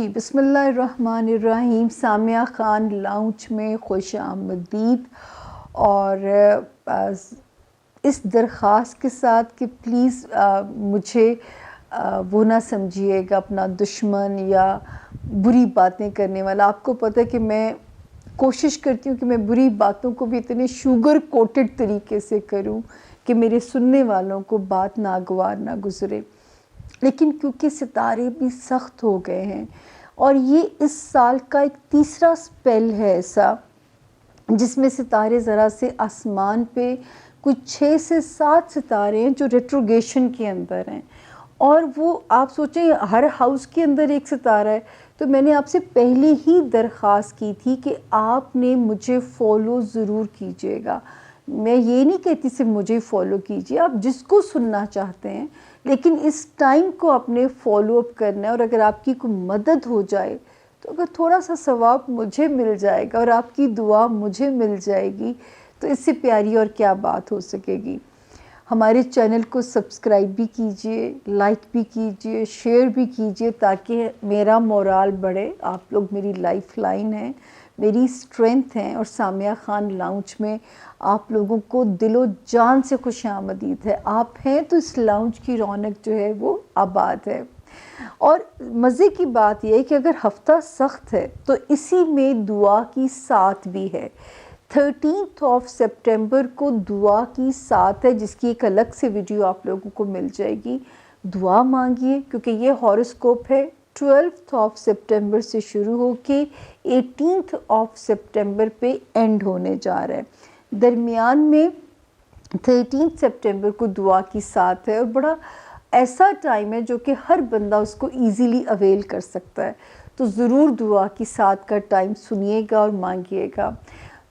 जी, बिस्मिल्लाहिर्रहमानिर्रहीम। सामिया ख़ान लाउंज में खुश आमदीद। और इस दरख्वास्त के साथ कि प्लीज़ मुझे वो ना समझिएगा अपना दुश्मन या बुरी बातें करने वाला। आपको पता है कि मैं कोशिश करती हूँ कि मैं बुरी बातों को भी इतने शुगर कोटेड तरीके से करूँ कि मेरे सुनने वालों को बात नागवार ना गुज़रे। लेकिन क्योंकि सितारे भी सख्त हो गए हैं और ये इस साल का एक तीसरा स्पेल है ऐसा जिसमें सितारे ज़रा से आसमान पे कुछ 6 से 7 सितारे हैं जो रेट्रोगेशन के अंदर हैं। और वो आप सोचें हर हाउस के अंदर एक सितारा है। तो मैंने आपसे पहले ही दरख्वास्त की थी कि आपने मुझे फ़ॉलो ज़रूर कीजिएगा। मैं ये नहीं कहती सिर्फ मुझे फॉलो कीजिए, आप जिसको सुनना चाहते हैं, लेकिन इस टाइम को आपने फॉलो अप करना है। और अगर आपकी कोई मदद हो जाए तो अगर थोड़ा सा सवाब मुझे मिल जाएगा और आपकी दुआ मुझे मिल जाएगी तो इससे प्यारी और क्या बात हो सकेगी। हमारे चैनल को सब्सक्राइब भी कीजिए, लाइक भी कीजिए, शेयर भी कीजिए ताकि मेरा मोराल बढ़े। आप लोग मेरी लाइफ लाइन हैं, मेरी स्ट्रेंथ हैं। और सामिया ख़ान लाउंज में आप लोगों को दिलो जान से खुशामदीद है। आप हैं तो इस लाउंज की रौनक जो है वो आबाद है। और मज़े की बात यह है कि अगर हफ्ता सख्त है तो इसी में दुआ की साथ भी है। 13 सितंबर को दुआ की साथ है जिसकी एक अलग से वीडियो आप लोगों को मिल जाएगी। दुआ मांगिए क्योंकि ये हॉरोस्कोप है 12 सितंबर से शुरू होके 18 सितंबर पे एंड होने जा रहा है। दरमियान में 13 सितंबर को दुआ की साथ है और बड़ा ऐसा टाइम है जो कि हर बंदा उसको इजीली अवेल कर सकता है। तो ज़रूर दुआ की साथ का टाइम सुनिएगा और मांगिएगा।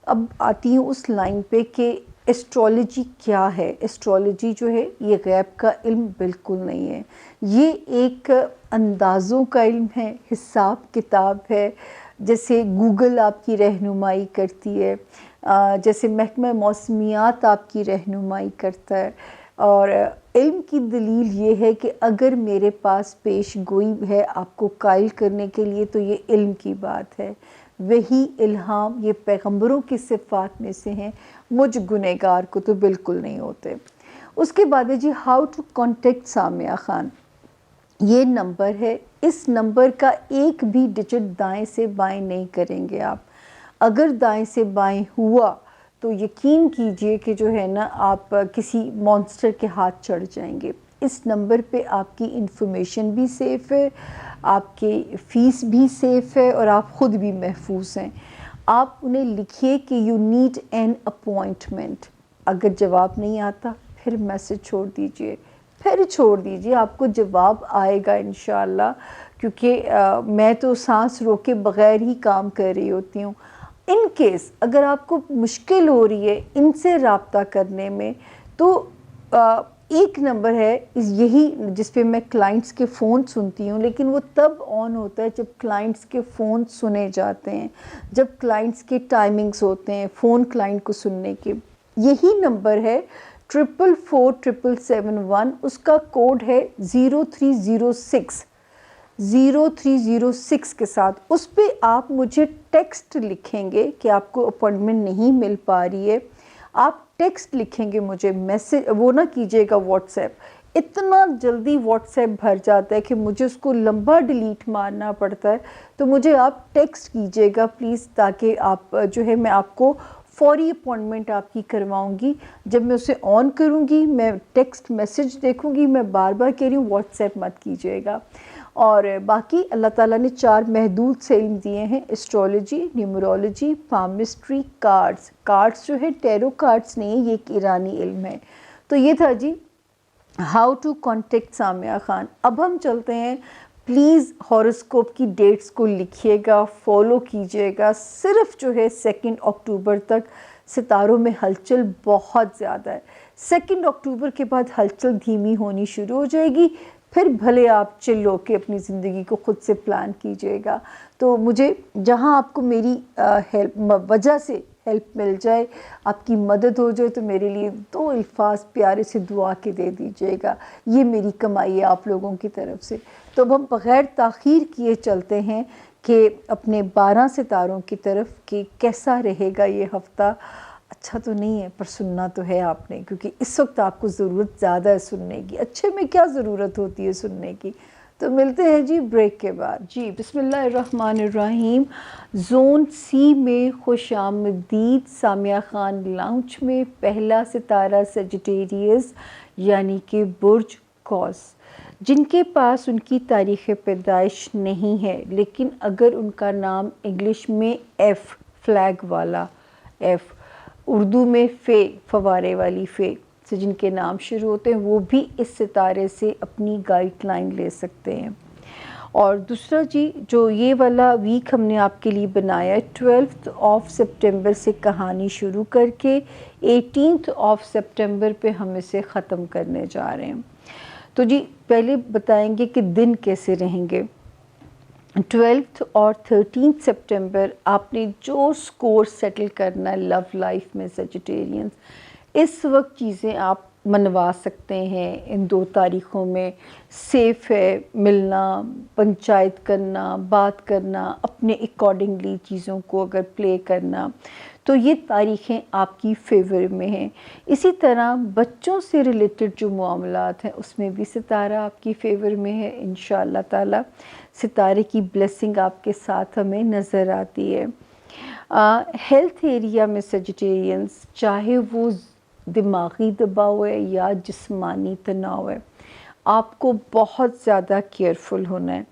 अब आती हूँ उस लाइन पे कि एस्ट्रोलॉजी क्या है। एस्ट्रोलॉजी जो है ये गैब का इल्म बिल्कुल नहीं है, ये एक अंदाज़ों का इल्म है, हिसाब किताब है। जैसे गूगल आपकी रहनुमाई करती है, जैसे महकमा मौसमियात आपकी रहनुमाई करता है। और इल्म की दलील ये है कि अगर मेरे पास पेश गोई है आपको कायल करने के लिए तो ये इल्म की बात है। वही इल्हाम ये पैगंबरों की सिफ़ात में से हैं, मुझ गुनहगार को तो बिल्कुल नहीं होते। उसके बाद है जी how to contact Samia Khan. ये नंबर है, इस नंबर का एक भी डिजिट दाएं से बाएं नहीं करेंगे आप। अगर दाएं से बाएं हुआ तो यकीन कीजिए कि जो है ना आप किसी मॉन्स्टर के हाथ चढ़ जाएंगे। इस नंबर पे आपकी इन्फॉर्मेशन भी सेफ़ है, आपकी फ़ीस भी सेफ़ है और आप ख़ुद भी महफूज हैं। आप उन्हें लिखिए कि यू नीड एन अपॉइंटमेंट। अगर जवाब नहीं आता फिर मैसेज छोड़ दीजिए, फिर छोड़ दीजिए, आपको जवाब आएगा इंशाअल्लाह। क्योंकि मैं तो सांस रोके बग़ैर ही काम कर रही होती हूँ। इन केस अगर आपको मुश्किल हो रही है इनसे रब्ता करने में तो एक नंबर है यही जिस पे मैं क्लाइंट्स के फ़ोन सुनती हूँ, लेकिन वो तब ऑन होता है जब क्लाइंट्स के फ़ोन सुने जाते हैं, जब क्लाइंट्स के टाइमिंग्स होते हैं फ़ोन क्लाइंट को सुनने के। यही नंबर है 444771, उसका कोड है 0306 0306 के साथ। उस पर आप मुझे टेक्स्ट लिखेंगे कि आपको अपॉइंटमेंट नहीं मिल पा रही है। आप टेक्स्ट लिखेंगे मुझे, मैसेज वो ना कीजिएगा व्हाट्सएप। इतना जल्दी व्हाट्सएप भर जाता है कि मुझे उसको लंबा डिलीट मारना पड़ता है। तो मुझे आप टेक्स्ट कीजिएगा प्लीज़, ताकि आप जो है मैं आपको फौरी अपॉइंटमेंट आपकी करवाऊंगी। जब मैं उसे ऑन करूंगी मैं टेक्स्ट मैसेज देखूंगी। मैं बार बार कह रही हूँ व्हाट्सएप मत कीजिएगा। और बाकी अल्लाह ताला ने 4 महदूद से इल्म दिए हैं, एस्ट्रोलॉजी, न्यूमरोलॉजी, पामिस्ट्री, कार्ड्स जो है टैरो कार्ड्स नहीं है, ये एक ईरानी इल्म है। तो ये था जी how to contact Samia Khan. अब हम चलते हैं, प्लीज़ हॉरोस्कोप की डेट्स को लिखिएगा, फॉलो कीजिएगा। सिर्फ जो है 2 अक्टूबर तक सितारों में हलचल बहुत ज़्यादा है। 2 अक्टूबर के बाद हलचल धीमी होनी शुरू हो जाएगी, फिर भले आप चिल होके अपनी ज़िंदगी को ख़ुद से प्लान कीजिएगा। तो मुझे जहाँ आपको मेरी हेल्प वजह से हेल्प मिल जाए, आपकी मदद हो जाए, तो मेरे लिए 2 अल्फाज प्यारे से दुआ के दे दीजिएगा। ये मेरी कमाई है आप लोगों की तरफ से। तो अब हम बग़ैर ताख़ीर किए चलते हैं कि अपने 12 सितारों की तरफ कि कैसा रहेगा ये हफ़्ता। अच्छा तो नहीं है पर सुनना तो है आपने, क्योंकि इस वक्त आपको ज़रूरत ज़्यादा है सुनने की। अच्छे में क्या ज़रूरत होती है सुनने की। तो मिलते हैं जी ब्रेक के बाद। जी बिस्मिल्लाहिर्रहमानिर्रहीम। ज़ोन सी में खुशामदीद। सामिया खान लाउंज में पहला सितारा सजिटेरियस यानी कि बुर्ज कौस, जिनके पास उनकी तारीख़ पैदाइश नहीं है, लेकिन अगर उनका नाम इंग्लिश में एफ़, फ्लैग वाला एफ़, उर्दू में फ़े, फवारे वाली फ़े से जिनके नाम शुरू होते हैं, वो भी इस सितारे से अपनी गाइडलाइन ले सकते हैं। और दूसरा जी, जो ये वाला वीक हमने आपके लिए बनाया है, 12 सितंबर से कहानी शुरू करके 18 सितंबर पे हम इसे ख़त्म करने जा रहे हैं। तो जी पहले बताएंगे कि दिन कैसे रहेंगे। 12 और 13 सितंबर आपने जो स्कोर सेटल करना है लव लाइफ में सजिटेरियंस, इस वक्त चीज़ें आप मनवा सकते हैं। इन 2 तारीख़ों में सेफ़ है मिलना, पंचायत करना, बात करना, अपने अकॉर्डिंगली चीज़ों को अगर प्ले करना, तो ये तारीख़ें आपकी फ़ेवर में हैं। इसी तरह बच्चों से रिलेटेड जो मामलात हैं उसमें भी सितारा आपकी फ़ेवर में है। इंशाअल्लाह ताला सितारे की ब्लेसिंग आपके साथ हमें नज़र आती है। हेल्थ एरिया में सजिटेरियंस, चाहे वो दिमागी दबाव है या जिस्मानी तनाव है, आपको बहुत ज़्यादा केयरफुल होना है।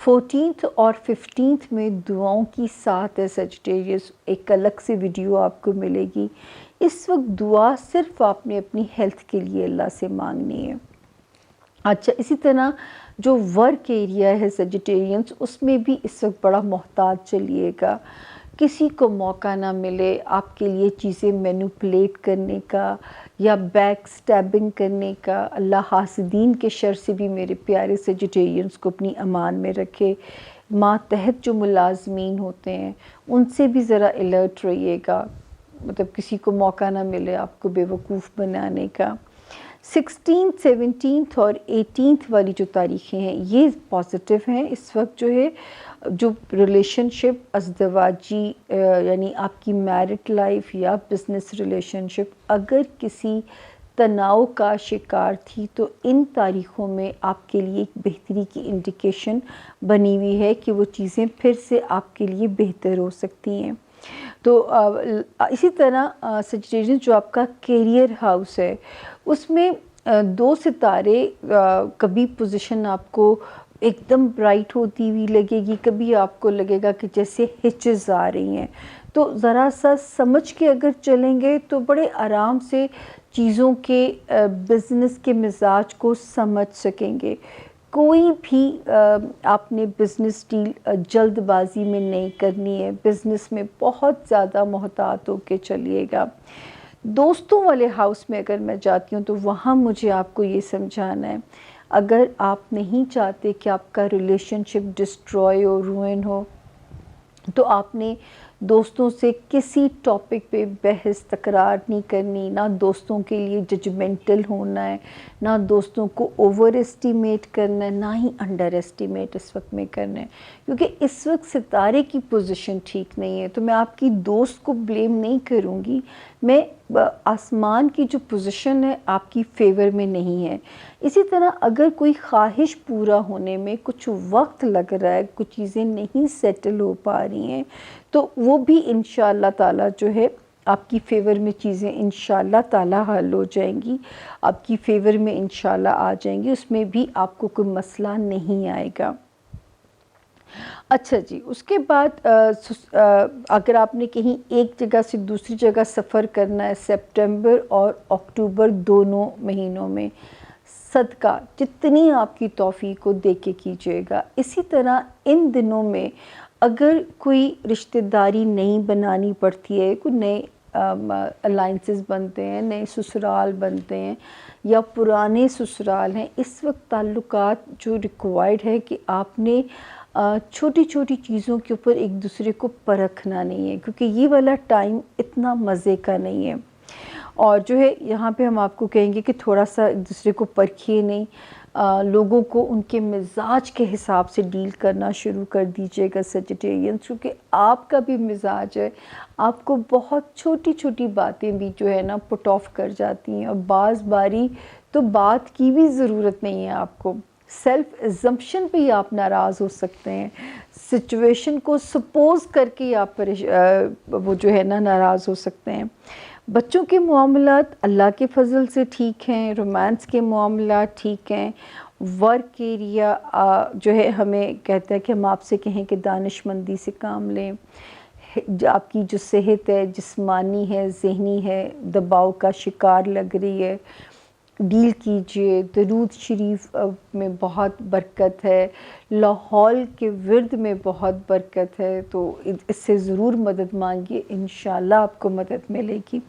14 और 15 में दुआओं की साथ है सजिटेरियस, एक अलग से वीडियो आपको मिलेगी। इस वक्त दुआ सिर्फ आपने अपनी हेल्थ के लिए अल्लाह से मांगनी है। अच्छा, इसी तरह जो वर्क एरिया है सजिटेरियंस, उसमें भी इस वक्त बड़ा मोहतात चलिएगा। किसी को मौका ना मिले आपके लिए चीज़ें मैनिपुलेट करने का या बैक स्टैबिंग करने का। अल्लाह हासिदीन के शर से भी मेरे प्यारे सजिटेरियंस को अपनी अमान में रखे। मातहत जो मुलाजमीन होते हैं उनसे भी ज़रा अलर्ट रहिएगा, मतलब किसी को मौका ना मिले आपको बेवकूफ़ बनाने का। 16, 17 और 18 वाली जो तारीख़ें हैं ये पॉजिटिव हैं। इस वक्त जो है जो रिलेशनशिप अज़दवाजी यानी आपकी मैरिड लाइफ या बिज़नेस रिलेशनशिप अगर किसी तनाव का शिकार थी, तो इन तारीख़ों में आपके लिए एक बेहतरी की इंडिकेशन बनी हुई है कि वो चीज़ें फिर से आपके लिए बेहतर हो सकती हैं। तो इसी तरह सजिटेरियस जो आपका करियर हाउस है उसमें 2 सितारे, कभी पोजीशन आपको एकदम ब्राइट होती हुई लगेगी, कभी आपको लगेगा कि जैसे हिचेस आ रही हैं। तो ज़रा सा समझ के अगर चलेंगे तो बड़े आराम से चीज़ों के बिज़नेस के मिजाज को समझ सकेंगे। कोई भी आपने बिज़नेस डील जल्दबाजी में नहीं करनी है। बिज़नेस में बहुत ज़्यादा मोहतात होके चलिएगा। दोस्तों वाले हाउस में अगर मैं जाती हूँ तो वहाँ मुझे आपको ये समझाना है, अगर आप नहीं चाहते कि आपका रिलेशनशिप डिस्ट्रॉय हो, रुइन हो, तो आपने दोस्तों से किसी टॉपिक पे बहस तकरार नहीं करनी, ना दोस्तों के लिए जजमेंटल होना है, ना दोस्तों को ओवर एस्टीमेट करना है, ना ही अंडर एस्टीमेट इस वक्त में करना है, क्योंकि इस वक्त सितारे की पोजीशन ठीक नहीं है। तो मैं आपकी दोस्त को ब्लेम नहीं करूँगी, मैं आसमान की जो पोजीशन है आपकी फ़ेवर में नहीं है। इसी तरह अगर कोई ख्वाहिश पूरा होने में कुछ वक्त लग रहा है, कुछ चीज़ें नहीं सेटल हो पा रही हैं, तो वो भी इंशाअल्लाह ताला जो है आपकी फ़ेवर में चीज़ें इंशाअल्लाह ताला हल हो जाएंगी, आपकी फ़ेवर में इंशाअल्लाह आ जाएंगी, उसमें भी आपको कोई मसला नहीं आएगा। अच्छा जी, उसके बाद अगर आपने कहीं एक जगह से दूसरी जगह सफ़र करना है सितंबर और अक्टूबर दोनों महीनों में, सदका जितनी आपकी तौफ़ीक को दे के कीजिएगा। इसी तरह इन दिनों में अगर कोई रिश्तेदारी नई बनानी पड़ती है, कोई नए अलाइंसेस बनते हैं, नए ससुराल बनते हैं या पुराने ससुराल हैं, इस वक्त ताल्लुकात जो रिक्वायर्ड है कि आपने छोटी छोटी चीज़ों के ऊपर एक दूसरे को परखना नहीं है, क्योंकि ये वाला टाइम इतना मज़े का नहीं है। और जो है यहाँ पे हम आपको कहेंगे कि थोड़ा सा एक दूसरे को परखिए नहीं, लोगों को उनके मिजाज के हिसाब से डील करना शुरू कर दीजिएगा सजिटेरियंस, क्योंकि आपका भी मिजाज है, आपको बहुत छोटी छोटी बातें भी जो है ना पुट ऑफ कर जाती हैं, और बाज़ बारी तो बात की भी ज़रूरत नहीं है आपको, सेल्फ एजम्पशन पे ही आप नाराज़ हो सकते हैं, सिचुएशन को सपोज़ करके ही आप वो जो है ना नाराज़ हो सकते हैं। बच्चों के मामलात अल्लाह के फजल से ठीक हैं, रोमांस के मामलात ठीक हैं, वर्क एरिया जो है हमें कहता है कि हम आपसे कहें कि दानिशमंदी से काम लें, आपकी जो सेहत है जिस्मानी है ज़हनी है दबाव का शिकार लग रही है, डील कीजिए, दरूद शरीफ में बहुत बरकत है, लाहौल के विर्द में बहुत बरकत है, तो इससे ज़रूर मदद मांगिए, इंशाल्लाह आपको मदद मिलेगी।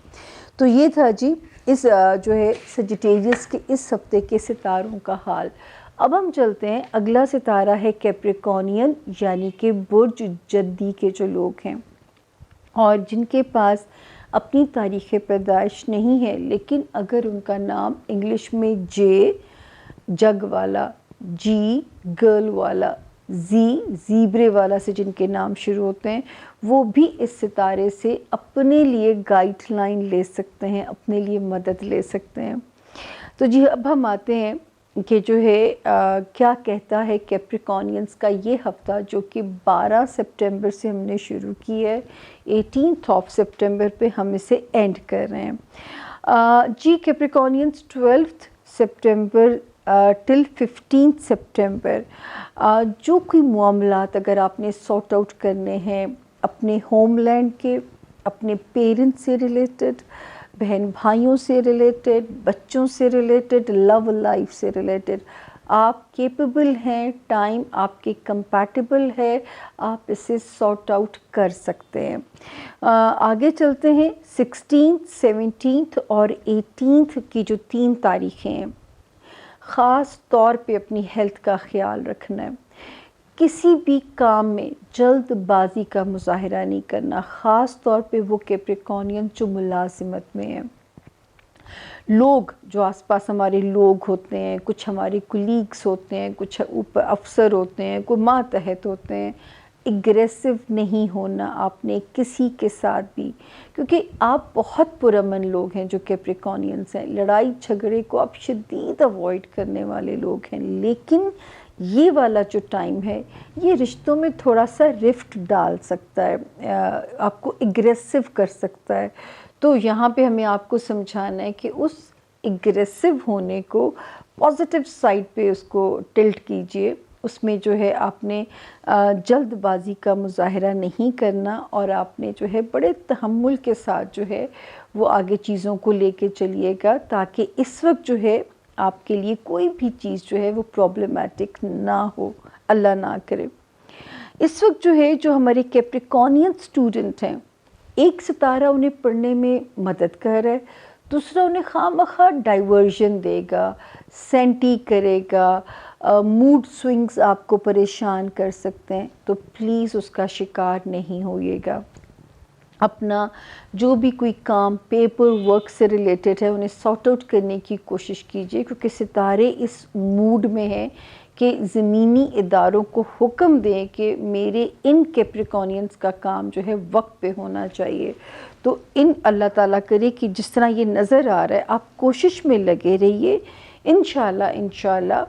तो ये था जी इस जो है सजिटेरियस के इस हफ्ते के सितारों का हाल। अब हम चलते हैं, अगला सितारा है कैप्रिकॉर्नियन, यानी कि बुर्ज जद्दी के जो लोग हैं और जिनके पास अपनी तारीख़ पैदाइश नहीं है, लेकिन अगर उनका नाम इंग्लिश में जे जग वाला, जी गर्ल वाला, ज़ीब्रे वाला से जिनके नाम शुरू होते हैं, वो भी इस सितारे से अपने लिए गाइडलाइन ले सकते हैं, अपने लिए मदद ले सकते हैं। तो जी अब हम आते हैं कि जो है क्या कहता है कैप्रिकॉर्नियंस का ये हफ़्ता, जो कि 12 सितंबर से हमने शुरू की है, 18 सितंबर पे हम इसे एंड कर रहे हैं। जी कैप्रिकॉर्नियंस 12 सितंबर टिल 15 सितंबर जो कोई मामलात अगर आपने सॉर्ट आउट करने हैं अपने होमलैंड के, अपने पेरेंट्स से रिलेटेड, बहन भाइयों से रिलेटेड, बच्चों से रिलेटेड, लव लाइफ से रिलेटेड, आप केपेबल हैं, टाइम आपके कंपैटिबल है, आप इसे सॉर्ट आउट कर सकते हैं। आगे चलते हैं, 16, 17 और 18 की जो 3 तारीखें हैं, ख़ास तौर पे अपनी हेल्थ का ख्याल रखना है, किसी भी काम में जल्दबाजी का मुजाहरा नहीं करना, ख़ास तौर पे वो कैप्रिकॉर्नियन जो मुलाजिमत में है। लोग जो आसपास हमारे लोग होते हैं, कुछ हमारे कुलीग्स होते हैं, कुछ ऊपर अफसर होते हैं, कोई मातहत होते हैं, एग्रेसिव नहीं होना आपने किसी के साथ भी, क्योंकि आप बहुत पुरअमन लोग हैं जो कैप्रिकॉर्नियंस हैं, लड़ाई झगड़े को आप शदीद अवॉइड करने वाले लोग हैं, लेकिन ये वाला जो टाइम है ये रिश्तों में थोड़ा सा रिफ्ट डाल सकता है, आपको एग्रेसिव कर सकता है। तो यहाँ पे हमें आपको समझाना है कि उस एग्रेसिव होने को पॉजिटिव साइड पे उसको टिल्ट कीजिए, उसमें जो है आपने जल्दबाजी का मुजाहरा नहीं करना, और आपने जो है बड़े तहम्मुल के साथ जो है वो आगे चीज़ों को लेके चलिएगा, ताकि इस वक्त जो है आपके लिए कोई भी चीज़ जो है वो प्रॉब्लमेटिक ना हो, अल्लाह ना करे। इस वक्त जो है जो हमारे कैप्रिकॉर्नियन स्टूडेंट हैं, एक सितारा उन्हें पढ़ने में मदद कर रहा है, दूसरा उन्हें खामखा डाइवर्जन देगा, सेंटी करेगा, मूड स्विंग्स आपको परेशान कर सकते हैं, तो प्लीज़ उसका शिकार नहीं होइएगा। अपना जो भी कोई काम पेपर वर्क से रिलेटेड है उन्हें सॉर्ट आउट करने की कोशिश कीजिए, क्योंकि सितारे इस मूड में हैं कि ज़मीनी इदारों को हुक्म दें कि मेरे इन कैप्रिकॉर्नियंस का काम जो है वक्त पे होना चाहिए। तो इन अल्लाह ताला करे कि जिस तरह ये नज़र आ रहा है आप कोशिश में लगे रहिए, इंशाल्लाह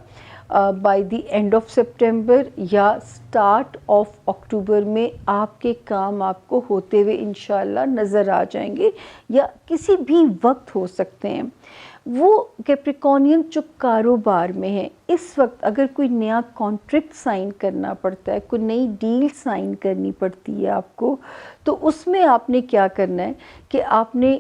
बाय द एंड ऑफ सितंबर या स्टार्ट ऑफ अक्टूबर में आपके काम आपको होते हुए इंशाल्लाह नज़र आ जाएंगे, या किसी भी वक्त हो सकते हैं। वो कैप्रिकॉर्नियन जो कारोबार में है, इस वक्त अगर कोई नया कॉन्ट्रैक्ट साइन करना पड़ता है, कोई नई डील साइन करनी पड़ती है आपको, तो उसमें आपने क्या करना है कि आपने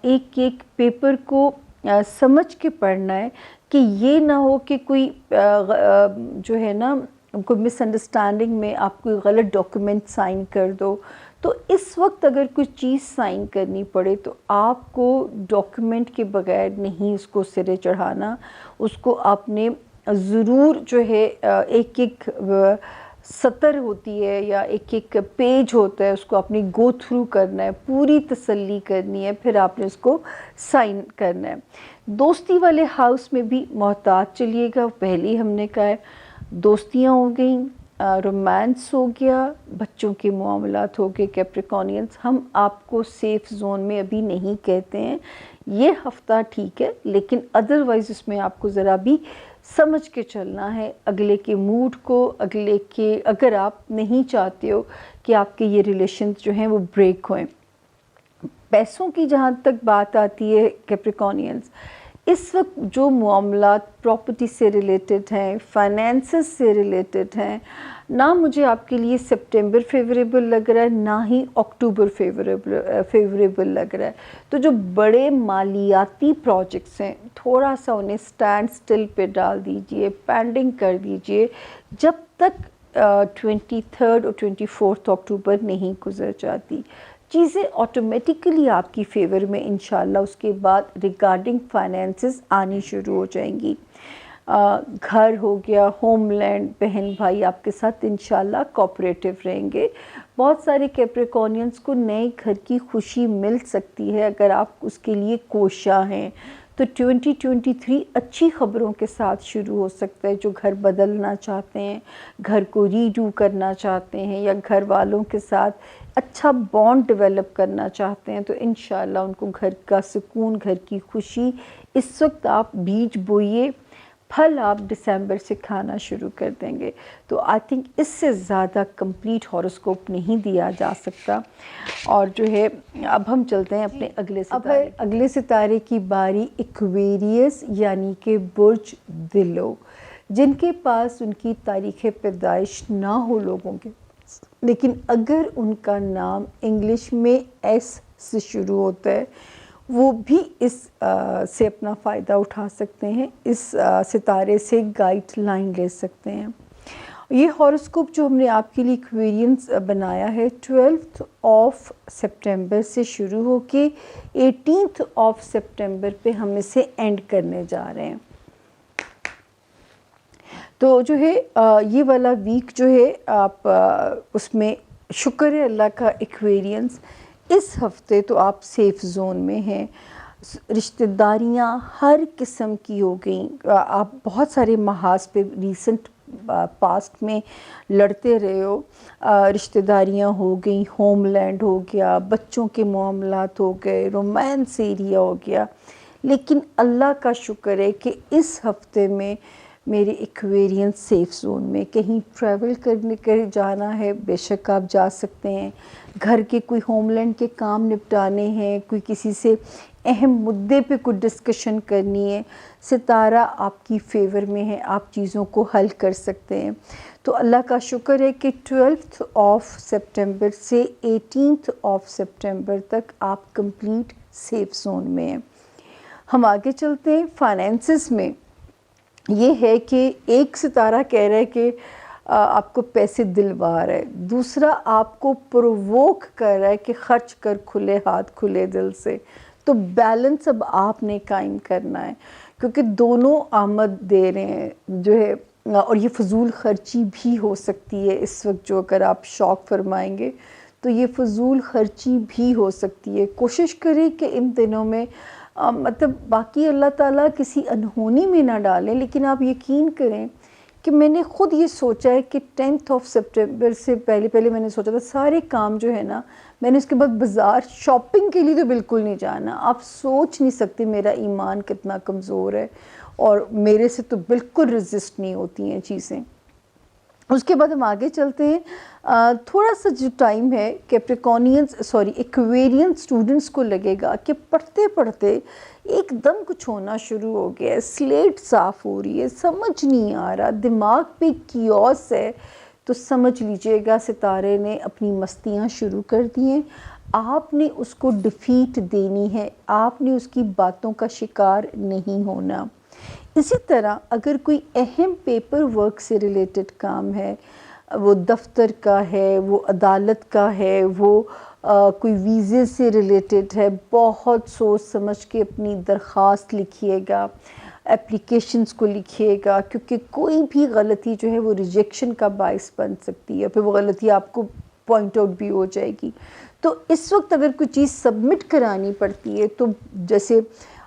एक एक पेपर को समझ के पढ़ना है, कि ये ना हो कि कोई जो है ना कोई मिसअंडरस्टैंडिंग में आप कोई गलत डॉक्यूमेंट साइन कर दो। तो इस वक्त अगर कोई चीज़ साइन करनी पड़े तो आपको डॉक्यूमेंट के बगैर नहीं उसको सिरे चढ़ाना, उसको आपने ज़रूर जो है एक एक सतर होती है या एक एक पेज होता है, उसको आपने गो थ्रू करना है, पूरी तसल्ली करनी है, फिर आपने उसको साइन करना है। दोस्ती वाले हाउस में भी मोहतात चलिएगा, पहले ही हमने कहा है, दोस्तियाँ हो गई, रोमांस हो गया, बच्चों के मामलात हो गए। कैप्रिकॉनियंस, हम आपको सेफ़ ज़ोन में अभी नहीं कहते हैं, ये हफ़्ता ठीक है, लेकिन अदरवाइज़ इसमें आपको ज़रा भी समझ के चलना है अगले के मूड को, अगले के, अगर आप नहीं चाहते हो कि आपके ये रिलेशन जो हैं वो ब्रेक होएं। पैसों की जहाँ तक बात आती है कैप्रिकॉनियंस, इस वक्त जो मामलात प्रॉपर्टी से रिलेटेड हैं, फाइनेंसेस से रिलेटेड हैं, ना मुझे आपके लिए सितंबर फेवरेबल लग रहा है, ना ही अक्टूबर फेवरेबल लग रहा है। तो जो बड़े मालियाती प्रोजेक्ट्स हैं, थोड़ा सा उन्हें स्टैंड स्टिल पे डाल दीजिए, पेंडिंग कर दीजिए, जब तक 23 और 24 अक्टूबर नहीं गुजर जाती। चीज़ें ऑटोमेटिकली आपकी फेवर में इंशाल्लाह उसके बाद रिगार्डिंग फाइनेंसेस आनी शुरू हो जाएंगी। घर हो गया, होमलैंड, बहन भाई आपके साथ इंशाल्लाह कोऑपरेटिव रहेंगे। बहुत सारे कैप्रिकॉनियंस को नए घर की खुशी मिल सकती है अगर आप उसके लिए कोशा हैं। तो 2023 अच्छी ख़बरों के साथ शुरू हो सकता है। जो घर बदलना चाहते हैं, घर को रीडू करना चाहते हैं, या घर वालों के साथ अच्छा बॉन्ड डेवलप करना चाहते हैं, तो इंशाल्लाह उनको घर का सुकून, घर की खुशी, इस वक्त आप बीज बोइए, फल आप दिसंबर से खाना शुरू कर देंगे। तो आई थिंक इससे ज़्यादा कंप्लीट हॉरोस्कोप नहीं दिया जा सकता। और जो है, अब हम चलते हैं अपने अगले सितारे। अब अगले सितारे की बारी एक्वेरियस यानी कि बुर्ज दिलो, जिनके पास उनकी तारीख़ पैदाइश ना हो लोगों के, लेकिन अगर उनका नाम इंग्लिश में एस से शुरू होता है, वो भी इस से अपना फ़ायदा उठा सकते हैं, इस सितारे से गाइडलाइन ले सकते हैं। ये हॉरोस्कोप जो हमने आपके लिए एक्वेरियंस बनाया है 12 सितंबर से शुरू होके 18 सितंबर पे हम इसे एंड करने जा रहे हैं। तो जो है ये वाला वीक जो है आप उसमें शुक्र है अल्लाह का एक्वेरियंस, इस हफ्ते तो आप सेफ़ ज़ोन में हैं। रिश्तेदारियाँ हर किस्म की हो गई, आप बहुत सारे महाज पे रीसेंट पास्ट में लड़ते रहे हो, रिश्तेदारियाँ हो गई, होमलैंड हो गया, बच्चों के मामलात हो गए, रोमांस एरिया हो गया। लेकिन अल्लाह का शुक्र है कि इस हफ्ते में मेरे एक्वेरियंस सेफ़ ज़ोन में, कहीं ट्रैवल करने के जाना है बेशक आप जा सकते हैं, घर के कोई होमलैंड के काम निपटाने हैं, कोई किसी से अहम मुद्दे पे कुछ डिस्कशन करनी है, सितारा आपकी फेवर में है, आप चीज़ों को हल कर सकते हैं। तो अल्लाह का शुक्र है कि 12 सितंबर से 18 सितंबर तक आप कंप्लीट सेफ़ ज़ोन में हैं। हम आगे चलते हैं। फाइनेंसेस में ये है कि एक सितारा कह रहा है कि आपको पैसे दिलवा रहा है, दूसरा आपको प्रोवोक कर रहा है कि खर्च कर खुले हाथ खुले दिल से। तो बैलेंस अब आपने कायम करना है, क्योंकि दोनों आमद दे रहे हैं जो है, और ये फजूल खर्ची भी हो सकती है इस वक्त। जो अगर आप शौक़ फरमाएंगे तो ये फजूल खर्ची भी हो सकती है। कोशिश करें कि इन दिनों में मतलब बाकी अल्लाह ताला किसी अनहोनी में ना डालें, लेकिन आप यकीन करें कि मैंने ख़ुद ये सोचा है कि 10 सितंबर से पहले मैंने सोचा था सारे काम जो है ना, मैंने उसके बाद बाज़ार शॉपिंग के लिए तो बिल्कुल नहीं जाना। आप सोच नहीं सकते मेरा ईमान कितना कमज़ोर है, और मेरे से तो बिल्कुल रेजिस्ट नहीं होती हैं चीज़ें। उसके बाद हम आगे चलते हैं। थोड़ा सा जो टाइम है एक्वेरियन स्टूडेंट्स को लगेगा कि पढ़ते पढ़ते एकदम कुछ होना शुरू हो गया है, स्लेट साफ़ हो रही है, समझ नहीं आ रहा, दिमाग पे कियोस है। तो समझ लीजिएगा सितारे ने अपनी मस्तियाँ शुरू कर दी हैं, आपने उसको डिफ़ीट देनी है, आपने उसकी बातों का शिकार नहीं होना। इसी तरह अगर कोई अहम पेपर वर्क से रिलेटेड काम है, वो दफ्तर का है, वो अदालत का है, वो कोई वीज़े से रिलेटेड है, बहुत सोच समझ के अपनी दरख्वास्त लिखिएगा। एप्लीकेशंस को लिखिएगा, क्योंकि कोई भी गलती जो है वो रिजेक्शन का बायस बन सकती है, फिर वो गलती आपको पॉइंट आउट भी हो जाएगी। तो इस वक्त अगर कोई चीज़ सबमिट करानी पड़ती है, तो जैसे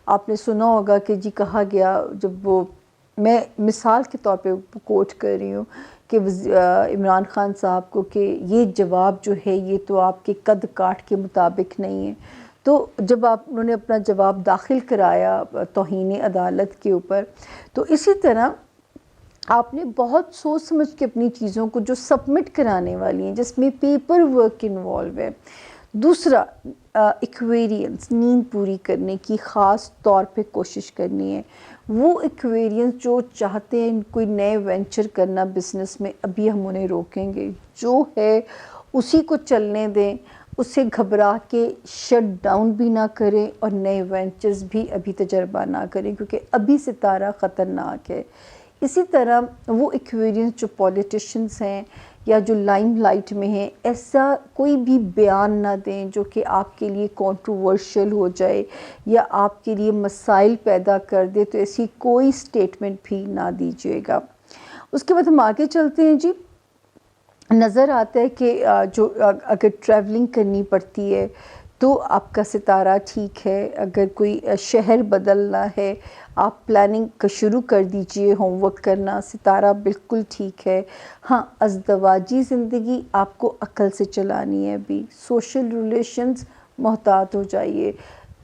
आपने सुना होगा कि जी कहा गया, जब वो, मैं मिसाल के तौर पे कोट कर रही हूँ कि इमरान खान साहब को कि ये जवाब जो है ये तो आपके कद काठ के मुताबिक नहीं है। तो जब उन्होंने अपना जवाब दाखिल कराया तौहीन अदालत के ऊपर, तो इसी तरह आपने बहुत सोच समझ के अपनी चीज़ों को जो सबमिट कराने वाली हैं, जिसमें पेपर वर्क इन्वॉल्व है। दूसरा, एक्वेरियंस, नींद पूरी करने की ख़ास तौर पे कोशिश करनी है। वो एक्वेरियंस जो चाहते हैं कोई नए वेंचर करना बिज़नेस में, अभी हम उन्हें रोकेंगे, जो है उसी को चलने दें, उसे घबरा के शट डाउन भी ना करें और नए वेंचर्स भी अभी तजर्बा ना करें, क्योंकि अभी सितारा ख़तरनाक है। इसी तरह वो एक्वेरियंस जो पॉलिटिशियंस हैं या जो लाइमलाइट में हैं, ऐसा कोई भी बयान ना दें जो कि आपके लिए कंट्रोवर्शियल हो जाए या आपके लिए मसाइल पैदा कर दे, तो ऐसी कोई स्टेटमेंट भी ना दीजिएगा। उसके बाद हम आगे चलते हैं जी। नज़र आता है कि जो अगर ट्रैवलिंग करनी पड़ती है तो आपका सितारा ठीक है। अगर कोई शहर बदलना है, आप प्लानिंग का शुरू कर दीजिए, होमवर्क करना, सितारा बिल्कुल ठीक है। हाँ, अज़दवाजी ज़िंदगी आपको अक्ल से चलानी है अभी। सोशल रिलेशंस मोहतात हो जाइए।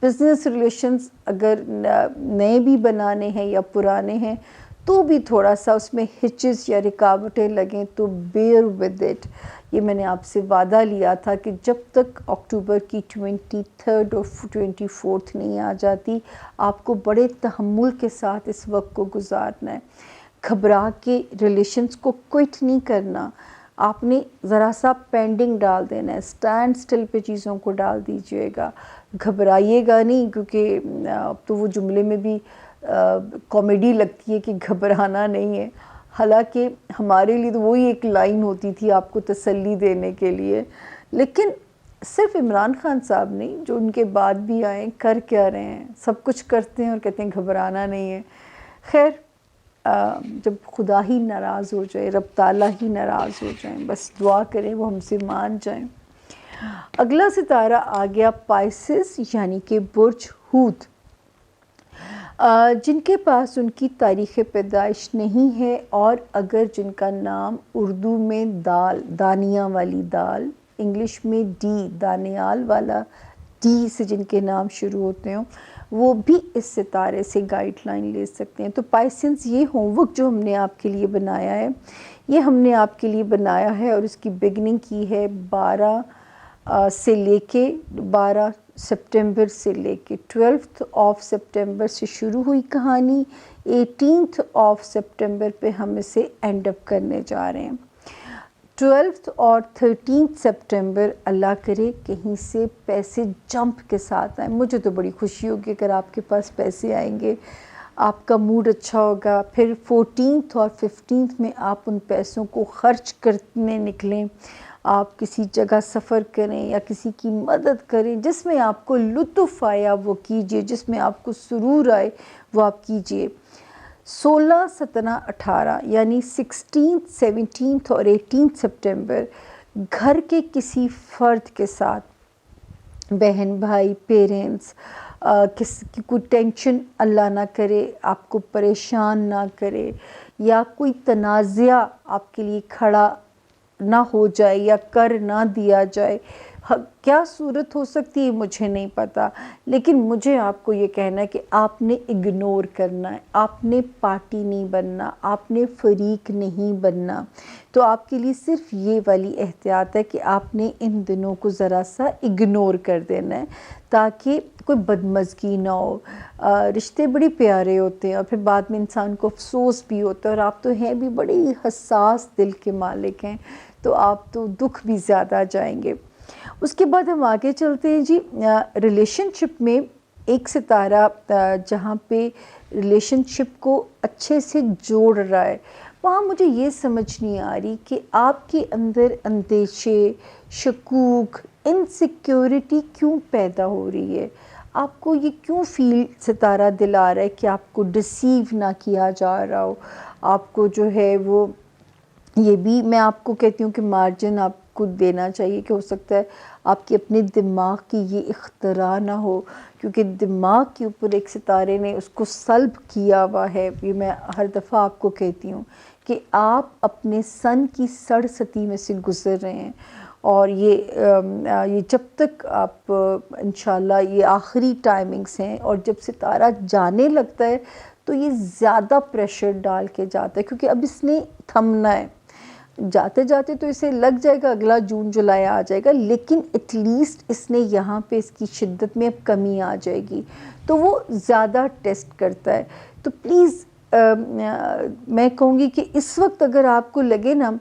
बिज़नेस रिलेशंस अगर नए भी बनाने हैं या पुराने हैं, तो भी थोड़ा सा उसमें हिचेस या रुकावटें लगें तो बेयर विद इट। ये मैंने आपसे वादा लिया था कि जब तक अक्टूबर की 23 और 24 नहीं आ जाती, आपको बड़े तहम्मुल के साथ इस वक्त को गुजारना है। घबरा के रिलेशंस को क्विट नहीं करना, आपने ज़रा सा पेंडिंग डाल देना है, स्टैंड स्टिल पे चीज़ों को डाल दीजिएगा। घबराइएगा नहीं, क्योंकि अब तो वो जुमले में भी कॉमेडी लगती है कि घबराना नहीं है। हालांकि हमारे लिए तो वही एक लाइन होती थी आपको तसल्ली देने के लिए। लेकिन सिर्फ इमरान खान साहब नहीं, जो उनके बाद भी आए, कर क्या रहे हैं, सब कुछ करते हैं और कहते हैं घबराना नहीं है। खैर, जब खुदा ही नाराज़ हो जाए, रब ताला ही नाराज़ हो जाए, बस दुआ करें वो हमसे मान जाएं। अगला सितारा आ गया पाइसेस, यानी कि बुर्ज हूत, जिनके पास उनकी तारीख़ पैदाइश नहीं है, और अगर जिनका नाम उर्दू में दाल, दानिया वाली दाल, इंग्लिश में डी, दानियाल वाला डी से जिनके नाम शुरू होते हों, वो भी इस सितारे से गाइडलाइन ले सकते हैं। तो पाइसेंस, ये होमवर्क जो हमने आपके लिए बनाया है, ये हमने आपके लिए बनाया है और इसकी बिगनिंग की है 12 से लेके 12 सितंबर से लेके 12 सितंबर से शुरू हुई कहानी। 18 सितंबर पे हम इसे एंड अप करने जा रहे हैं। 12 और 13 सितंबर अल्लाह करे कहीं से पैसे जंप के साथ आए। मुझे तो बड़ी खुशी होगी अगर आपके पास पैसे आएंगे, आपका मूड अच्छा होगा। फिर 14 और 15 में आप उन पैसों को खर्च करने निकलें, आप किसी जगह सफ़र करें या किसी की मदद करें, जिसमें आपको लुत्फ़ आया वो कीजिए, जिसमें आपको सुरूर आए वो आप कीजिए। 16, 17, 18 यानी 16, 17 और 18 सितंबर घर के किसी फ़र्द के साथ, बहन भाई, पेरेंट्स, किसी की कोई टेंशन अल्लाह ना करे, आपको परेशान ना करे, या कोई तनाज़ा आपके लिए खड़ा ना हो जाए या कर ना दिया जाए। क्या सूरत हो सकती है मुझे नहीं पता, लेकिन मुझे आपको ये कहना है कि आपने इग्नोर करना है, आपने पार्टी नहीं बनना, आपने फरीक नहीं बनना। तो आपके लिए सिर्फ ये वाली एहतियात है कि आपने इन दिनों को ज़रा सा इग्नोर कर देना है, ताकि कोई बदमज़गी ना हो। रिश्ते बड़े प्यारे होते हैं और फिर बाद में इंसान को अफसोस भी होता है, और आप तो हैं भी बड़े ही हसास दिल के मालिक हैं, तो आप तो दुख भी ज़्यादा जाएंगे। उसके बाद हम आगे चलते हैं जी। रिलेशनशिप में एक सितारा जहाँ पे रिलेशनशिप को अच्छे से जोड़ रहा है, वहाँ मुझे ये समझ नहीं आ रही कि आपके अंदर अंदेशे, शकूक, इनसिक्योरिटी क्यों पैदा हो रही है। आपको ये क्यों फील सितारा दिला रहा है कि आपको डिसीव ना किया जा रहा हो, आपको जो है वो, ये भी मैं आपको कहती हूँ कि मार्जिन आपको देना चाहिए कि हो सकता है आपके अपने दिमाग की ये इख्तरा ना हो, क्योंकि दिमाग के ऊपर एक सितारे ने उसको सल्ब किया हुआ है। ये मैं हर दफ़ा आपको कहती हूँ कि आप अपने सन की सड़सती में से गुज़र रहे हैं, और ये जब तक आप इंशाल्लाह, ये आखिरी टाइमिंग्स हैं, और जब सितारा जाने लगता है तो ये ज़्यादा प्रेशर डाल के जाता है, क्योंकि अब इसने थमना है। जाते जाते तो इसे लग जाएगा अगला जून जुलाई आ जाएगा, लेकिन एटलीस्ट इसने यहाँ पे इसकी शिद्दत में अब कमी आ जाएगी, तो वो ज़्यादा टेस्ट करता है। तो प्लीज़ मैं कहूँगी कि इस वक्त अगर आपको लगे ना,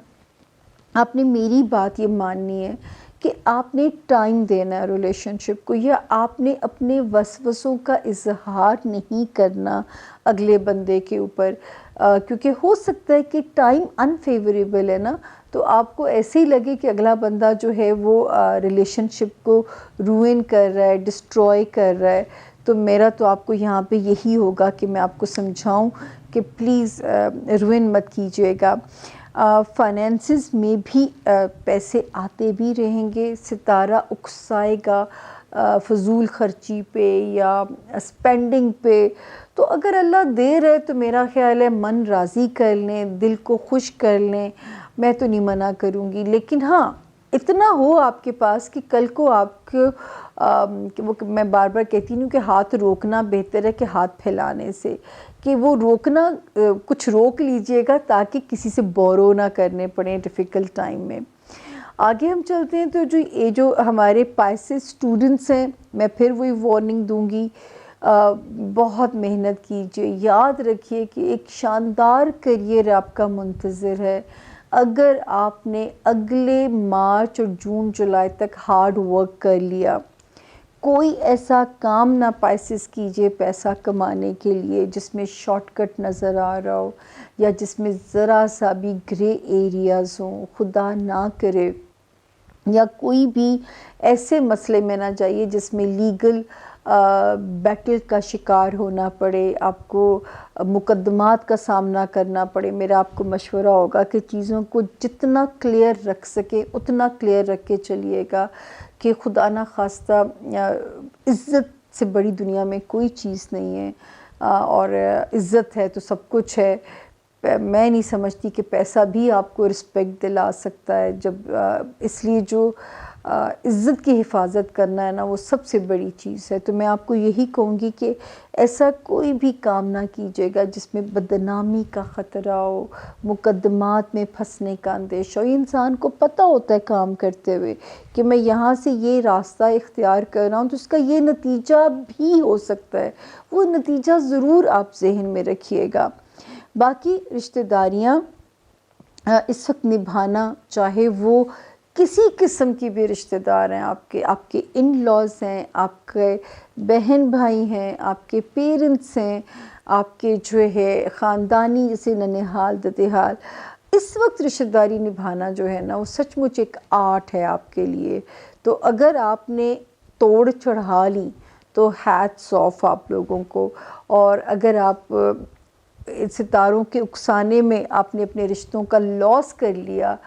आपने मेरी बात ये माननी है कि आपने टाइम देना है रिलेशनशिप को, या आपने अपने वसवसों का इजहार नहीं करना अगले बंदे के ऊपर, क्योंकि हो सकता है कि टाइम अनफेवरेबल है ना, तो आपको ऐसे ही लगे कि अगला बंदा जो है वो रिलेशनशिप को रूइन कर रहा है, डिस्ट्रॉय कर रहा है। तो मेरा तो आपको यहाँ पे यही होगा कि मैं आपको समझाऊं कि प्लीज़ रूइन मत कीजिएगा। फाइनेंसिस में भी पैसे आते भी रहेंगे, सितारा उकसाएगा फजूल खर्ची पे या स्पेंडिंग पे। तो अगर अल्लाह दे रहे तो मेरा ख्याल है मन राज़ी कर लें, दिल को खुश कर लें, मैं तो नहीं मना करूँगी। लेकिन हाँ, इतना हो आपके पास कि कल को आपको कि वो, मैं बार बार कहती हूँ कि हाथ रोकना बेहतर है कि हाथ फैलाने से, कि वो रोकना, कुछ रोक लीजिएगा ताकि किसी से बोरो ना करने पड़े डिफ़िकल्ट टाइम में। आगे हम चलते हैं, तो जो हमारे पाइसेस स्टूडेंट्स हैं, मैं फिर वही वार्निंग दूंगी, बहुत मेहनत कीजिए, याद रखिए कि एक शानदार करियर आपका मुंतज़र है। अगर आपने अगले मार्च और जून जुलाई तक हार्ड वर्क कर लिया, कोई ऐसा काम ना पाइसेस कीजिए पैसा कमाने के लिए जिसमें शॉर्टकट नज़र आ रहा हो, या जिसमें ज़रा सा भी ग्रे एरियाज़ हों, खुदा ना करे, या कोई भी ऐसे मसले में ना जाइए जिसमें लीगल बैटल का शिकार होना पड़े, आपको मुकदमात का सामना करना पड़े। मेरा आपको मशवरा होगा कि चीज़ों को जितना क्लियर रख सके उतना क्लियर रख के चलिएगा, कि खुदा ना खास्ता इज़्ज़त से बड़ी दुनिया में कोई चीज़ नहीं है, और इज़्ज़त है तो सब कुछ है। मैं नहीं समझती कि पैसा भी आपको रिस्पेक्ट दिला सकता है, जब इसलिए जो इज़्ज़त की हिफाजत करना है ना, वो सबसे बड़ी चीज़ है। तो मैं आपको यही कहूँगी कि ऐसा कोई भी काम ना कीजिएगा जिसमें बदनामी का ख़तरा हो, मुकदमात में फंसने का अंदेशा हो। इंसान को पता होता है काम करते हुए कि मैं यहाँ से ये रास्ता इख्तियार कर रहा हूँ तो इसका ये नतीजा भी हो सकता है, वो नतीजा ज़रूर आप ज़हन में रखिएगा। बाकी रिश्तेदारियाँ इस वक्त निभाना, चाहे वो किसी किस्म की भी रिश्तेदार हैं, आपके इन लॉज हैं, आपके बहन भाई हैं, आपके पेरेंट्स हैं, आपके जो है ख़ानदानी जैसे ननिहाल ददेहाल, इस वक्त रिश्तेदारी निभाना जो है ना, वो सचमुच एक आर्ट है आपके लिए। तो अगर आपने तोड़ चढ़ा ली तो हैट्स ऑफ आप लोगों को, और अगर आप सितारों के उकसाने में आपने अपने रिश्तों का लॉस कर लिया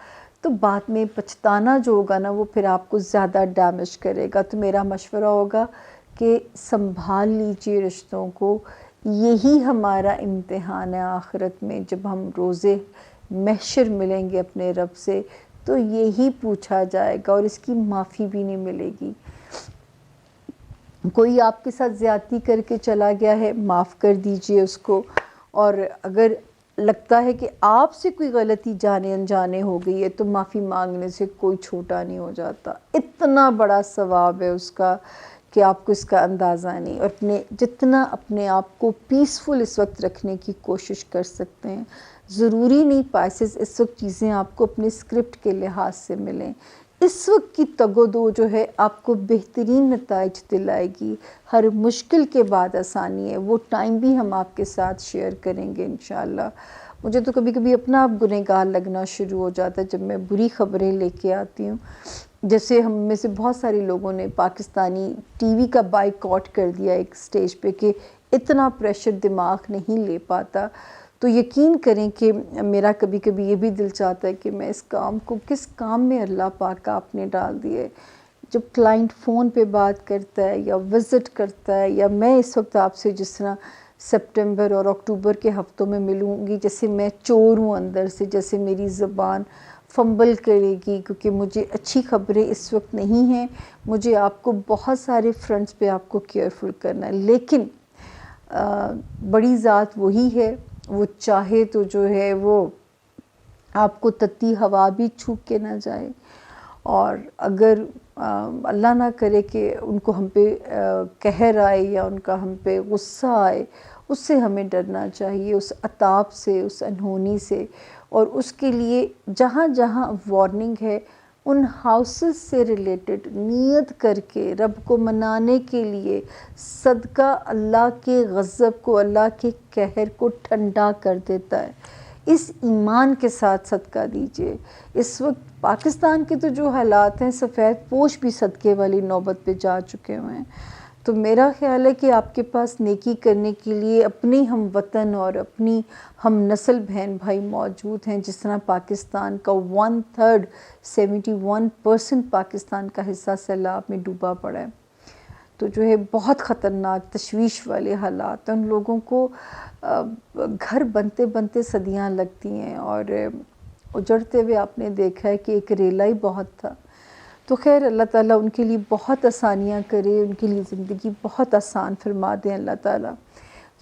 तो बाद में पछताना जो होगा ना, वो फिर आपको ज़्यादा डैमेज करेगा। तो मेरा मशवरा होगा कि संभाल लीजिए रिश्तों को, यही हमारा इम्तिहान है आखिरत में, जब हम रोज़े महशर मिलेंगे अपने रब से तो यही पूछा जाएगा और इसकी माफ़ी भी नहीं मिलेगी। कोई आपके साथ ज़्यादती करके चला गया है, माफ़ कर दीजिए उसको, और अगर लगता है कि आपसे कोई गलती जाने अनजाने हो गई है तो माफ़ी मांगने से कोई छोटा नहीं हो जाता, इतना बड़ा सवाब है उसका कि आपको इसका अंदाज़ा नहीं। और जितना अपने आप को पीसफुल इस वक्त रखने की कोशिश कर सकते हैं, ज़रूरी नहीं पाइसेस इस वक्त चीज़ें आपको अपने स्क्रिप्ट के लिहाज से मिलें। इस वक्त की तगोदो जो है आपको बेहतरीन नताइज दिलाएगी। हर मुश्किल के बाद आसानी है, वो टाइम भी हम आपके साथ शेयर करेंगे इंशाल्लाह। मुझे तो कभी कभी अपना आप गुनहगार लगना शुरू हो जाता है जब मैं बुरी ख़बरें लेके आती हूँ, जैसे हम में से बहुत सारे लोगों ने पाकिस्तानी टीवी का बाइकॉट कर दिया एक स्टेज पे कि इतना प्रेशर दिमाग नहीं ले पाता। तो यकीन करें कि मेरा कभी कभी ये भी दिल चाहता है कि मैं इस काम को, किस काम में अल्लाह पाक आपने डाल दिए। जब क्लाइंट फ़ोन पे बात करता है या विज़िट करता है, या मैं इस वक्त आपसे जिस तरह सितंबर और अक्टूबर के हफ़्तों में मिलूँगी, जैसे मैं चोर हूँ अंदर से, जैसे मेरी ज़बान फंबल करेगी क्योंकि मुझे अच्छी खबरें इस वक्त नहीं हैं। मुझे आपको बहुत सारे फ्रंट्स पे आपको केयरफुल करना है, लेकिन बड़ी ज़ात वही है, वो चाहे तो जो है वो आपको तत्ती हवा भी छू के ना जाए। और अगर अल्लाह ना करे कि उनको हम पे कहर आए या उनका हम पे गुस्सा आए, उससे हमें डरना चाहिए, उस अताब से, उस अनहोनी से। और उसके लिए जहाँ जहाँ वार्निंग है, उन हाउसेस से रिलेटेड नियत करके रब को मनाने के लिए सदका अल्लाह के गज़ब को, अल्लाह के कहर को ठंडा कर देता है। इस ईमान के साथ सदका दीजिए। इस वक्त पाकिस्तान के तो जो हालात हैं, सफ़ेद पोश भी सदक़े वाली नौबत पे जा चुके हुए हैं। तो मेरा ख़्याल है कि आपके पास नेकी करने के लिए अपने हम वतन और अपनी हम नस्ल बहन भाई मौजूद हैं। जिस तरह पाकिस्तान का 1/3 71% पाकिस्तान का हिस्सा सैलाब में डूबा पड़ा है। तो जो है बहुत ख़तरनाक तशवीश वाले हालात हैं। उन लोगों को घर बनते बनते सदियां लगती हैं और उजड़ते हुए आपने देखा है कि एक रेला ही बहुत था। तो खैर अल्लाह ताला उनके लिए बहुत आसानियाँ करे, उनके लिए ज़िंदगी बहुत आसान फरमा दें अल्लाह ताला।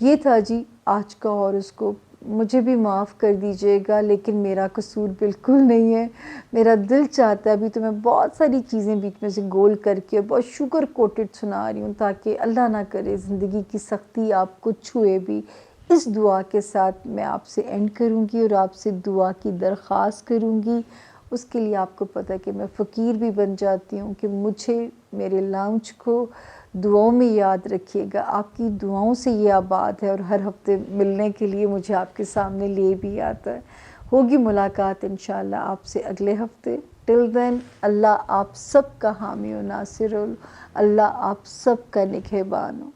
ये था जी आज का, और उसको मुझे भी माफ़ कर दीजिएगा, लेकिन मेरा कसूर बिल्कुल नहीं है। मेरा दिल चाहता है, अभी तो मैं बहुत सारी चीज़ें बीच में से गोल करके बहुत शुगर कोटेड सुना रही हूँ, ताकि अल्लाह ना करे ज़िंदगी की सख्ती आपको छुए भी। इस दुआ के साथ मैं आपसे एंड करूँगी और आपसे दुआ की दरख्वास्त करूँगी। उसके लिए आपको पता है कि मैं फ़कीर भी बन जाती हूँ कि मुझे, मेरे लाउंज को दुआओं में याद रखिएगा। आपकी दुआओं से ये आबाद है और हर हफ्ते मिलने के लिए मुझे आपके सामने ले भी आता है। होगी मुलाकात इंशाअल्लाह आपसे अगले हफ्ते। टिल देन अल्लाह आप सब का हामी और नासिर हो, अल्लाह आप सब का निगहबान हो।